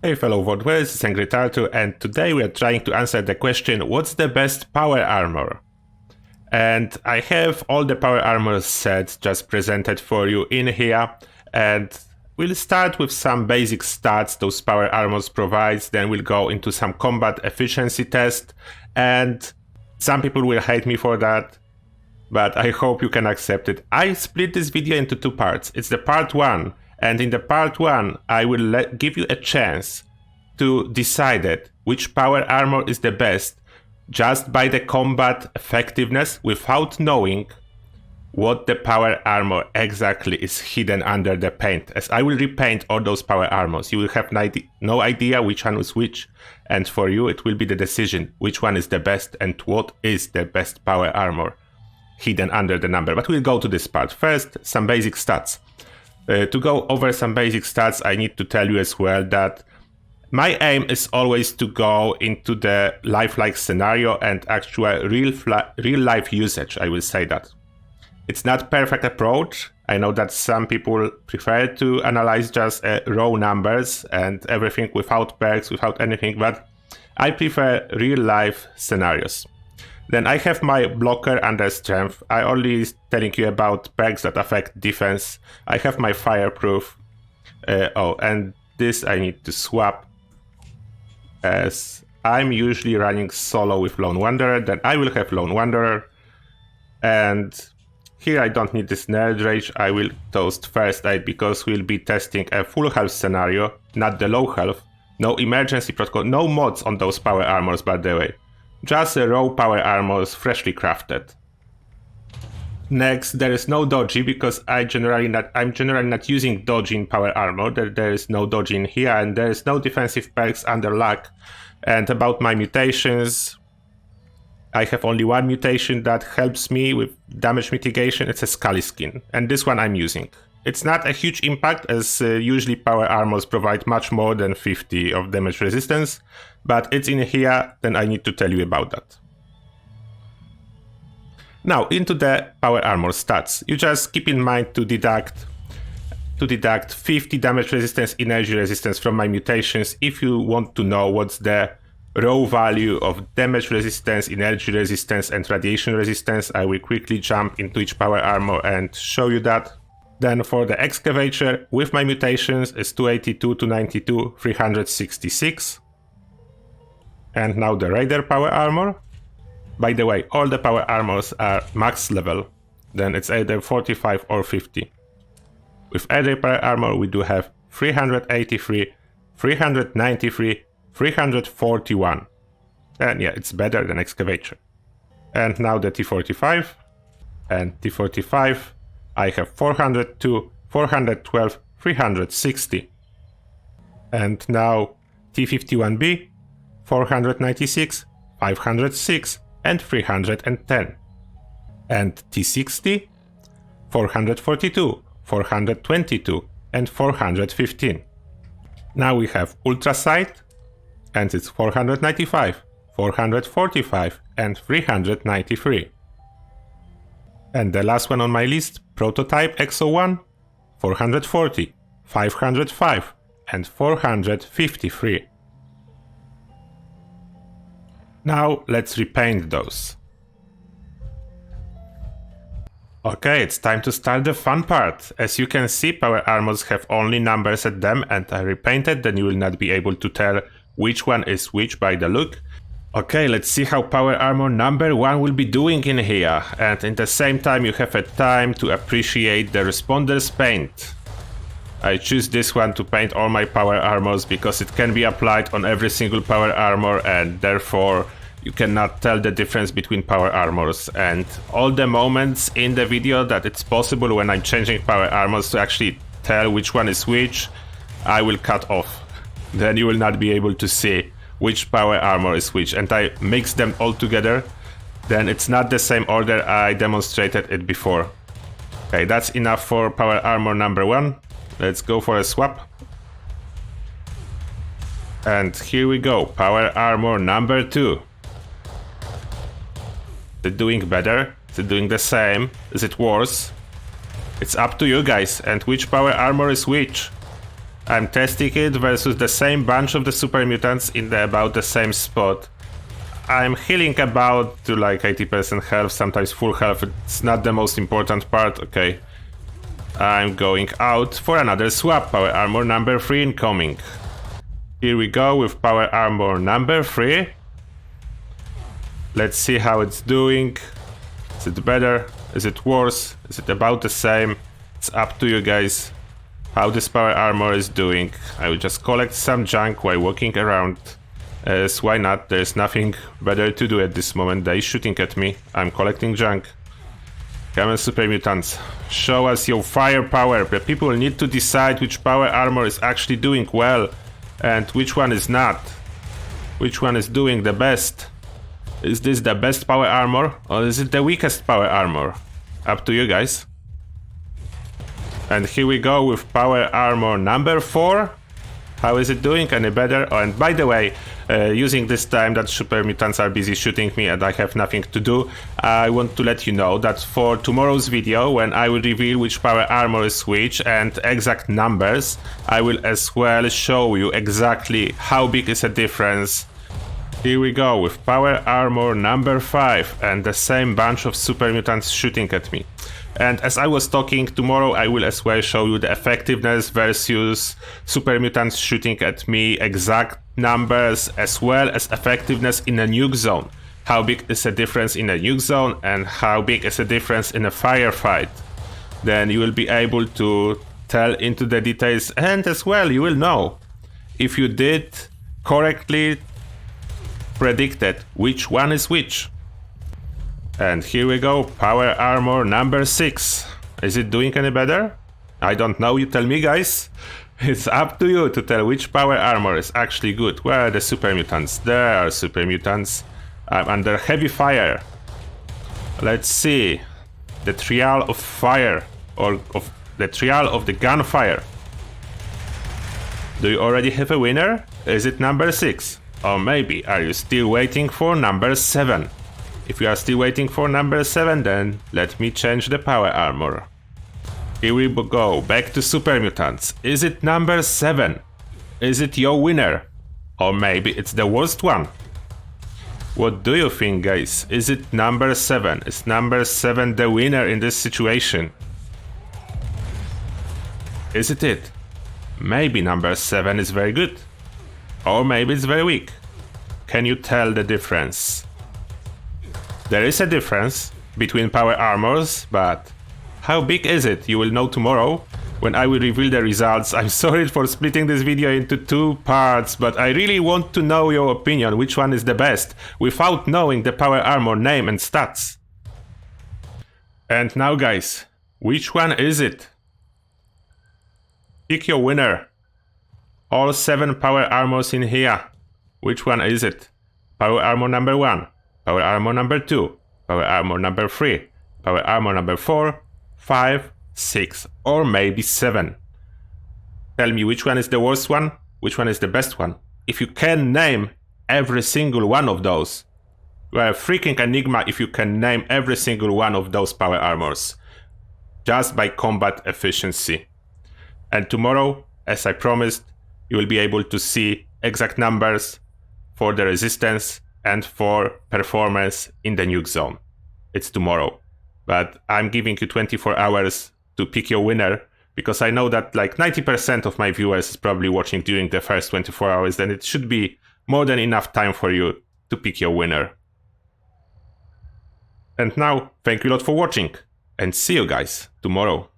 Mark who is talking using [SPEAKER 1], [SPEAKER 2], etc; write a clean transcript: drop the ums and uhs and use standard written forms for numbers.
[SPEAKER 1] Hey fellow Voidwarriors, it's Angry Turtle, and today we are trying to answer the question, what's the best power armor? And I have all the power armor sets just presented for you in here, and we'll start with some basic stats those power armors provides, then we'll go into some combat efficiency test, and some people will hate me for that, but I hope you can accept it. I split this video into two parts. It's the part 1, and in the part 1 I will give you a chance to decide it, which power armor is the best just by the combat effectiveness without knowing what the power armor exactly is hidden under the paint. As I will repaint all those power armors, you will have no idea which one is which, and for you it will be the decision which one is the best and what is the best power armor hidden under the number. But we'll go to this part. First, some basic stats. To go over some basic stats, I need to tell you as well that my aim is always to go into the lifelike scenario and actual real life usage, I will say that. It's not perfect approach. I know that some people prefer to analyze just raw numbers and everything without perks, without anything, but I prefer real life scenarios. Then I have my blocker under strength. I only telling you about perks that affect defense. I have my fireproof. And this I need to swap, as I'm usually running solo with Lone Wanderer. Then I will have Lone Wanderer. And here I don't need this Nerd Rage. I will toast First Aid because we'll be testing a full health scenario, not the low health. No emergency protocol, no mods on those power armors, by the way. Just raw power armors, freshly crafted. Next, there is no dodgy because I'm generally not using dodgy in power armor. There is no dodgy in here, and there is no defensive perks under luck. And about my mutations, I have only one mutation that helps me with damage mitigation. It's a Scully skin, and this one I'm using. It's not a huge impact, as usually power armors provide much more than 50 of damage resistance, but it's in here, then I need to tell you about that. Now, into the power armor stats. You just keep in mind to deduct 50 damage resistance, energy resistance from my mutations if you want to know what's the raw value of damage resistance, energy resistance, and radiation resistance. I will quickly jump into each power armor and show you that. Then for the Excavator, with my mutations, is 282, 292, 366. And now the Raider power armor. By the way, all the power armors are max level, then it's either 45 or 50. With Raider power armor we do have 383, 393, 341. And yeah, it's better than Excavator. And now the T45. And T45, I have 402, 412, 360. And now T51B, 496, 506, and 310. And T60, 442, 422, and 415. Now we have Ultra Sight, and it's 495, 445, and 393. And the last one on my list, Prototype XO1, 440, 505, and 453. Now let's repaint those. Okay, it's time to start the fun part. As you can see, power armors have only numbers at them, and I repainted, then you will not be able to tell which one is which by the look. Okay, let's see how power armor number 1 will be doing in here, and in the same time you have a time to appreciate the Responder's paint. I choose this one to paint all my power armors because it can be applied on every single power armor, and therefore you cannot tell the difference between power armors. And all the moments in the video that it's possible when I'm changing power armors to actually tell which one is which, I will cut off. Then you will not be able to see which power armor is which, and I mix them all together, then it's not the same order I demonstrated it before. Okay, that's enough for power armor number 1. Let's go for a swap. And here we go, power armor number 2. Is it doing better? Is it doing the same? Is it worse? It's up to you guys, and which power armor is which? I'm testing it versus the same bunch of the super mutants in about the same spot. I'm healing about to like 80% health, sometimes full health. It's not the most important part. Okay. I'm going out for another swap. Power armor number 3 incoming. Here we go with power armor number 3. Let's see how it's doing. Is it better? Is it worse? Is it about the same? It's up to you guys how this power armor is doing. I will just collect some junk while walking around. As why not? There's nothing better to do at this moment. They're shooting at me. I'm collecting junk. Come on, super mutants. Show us your firepower. The people need to decide which power armor is actually doing well and which one is not. Which one is doing the best. Is this the best power armor or is it the weakest power armor? Up to you guys. And here we go with power armor number 4. How is it doing? Any better? Oh, and by the way, using this time that super mutants are busy shooting me and I have nothing to do, I want to let you know that for tomorrow's video, when I will reveal which power armor is which and exact numbers, I will as well show you exactly how big is the difference. Here we go with power armor number 5 and the same bunch of super mutants shooting at me. And as I was talking, tomorrow I will as well show you the effectiveness versus super mutants shooting at me, exact numbers, as well as effectiveness in a nuke zone. How big is the difference in a nuke zone and how big is the difference in a firefight. Then you will be able to tell into the details, and as well you will know if you did correctly predicted which one is which. And here we go, power armor number 6. Is it doing any better? I don't know, you tell me guys. It's up to you to tell which power armor is actually good. Where are the super mutants? There are super mutants. I'm under heavy fire. Let's see. The trial of fire, or of the trial of the gunfire. Do you already have a winner? Is it number 6? Or maybe are you still waiting for number 7? If you are still waiting for number 7, then let me change the power armor. Here we go, back to super mutants. Is it number 7? Is it your winner? Or maybe it's the worst one? What do you think, guys? Is it number 7? Is number 7 the winner in this situation? Is it? Maybe number 7 is very good. Or maybe it's very weak. Can you tell the difference? There is a difference between power armors, but how big is it? You will know tomorrow when I will reveal the results. I'm sorry for splitting this video into 2 parts, but I really want to know your opinion, which one is the best, without knowing the power armor name and stats. And now guys, which one is it? Pick your winner. All 7 power armors in here. Which one is it? Power armor number 1. Power armor number 2, power armor number 3, power armor number 4, 5, 6, or maybe 7. Tell me which one is the worst one, which one is the best one. If you can name every single one of those, you are a freaking enigma if you can name every single one of those power armors. Just by combat efficiency. And tomorrow, as I promised, you will be able to see exact numbers for the resistance and for performance in the nuke zone. It's tomorrow. But I'm giving you 24 hours to pick your winner, because I know that like 90% of my viewers is probably watching during the first 24 hours, then it should be more than enough time for you to pick your winner. And now, thank you a lot for watching, and see you guys tomorrow.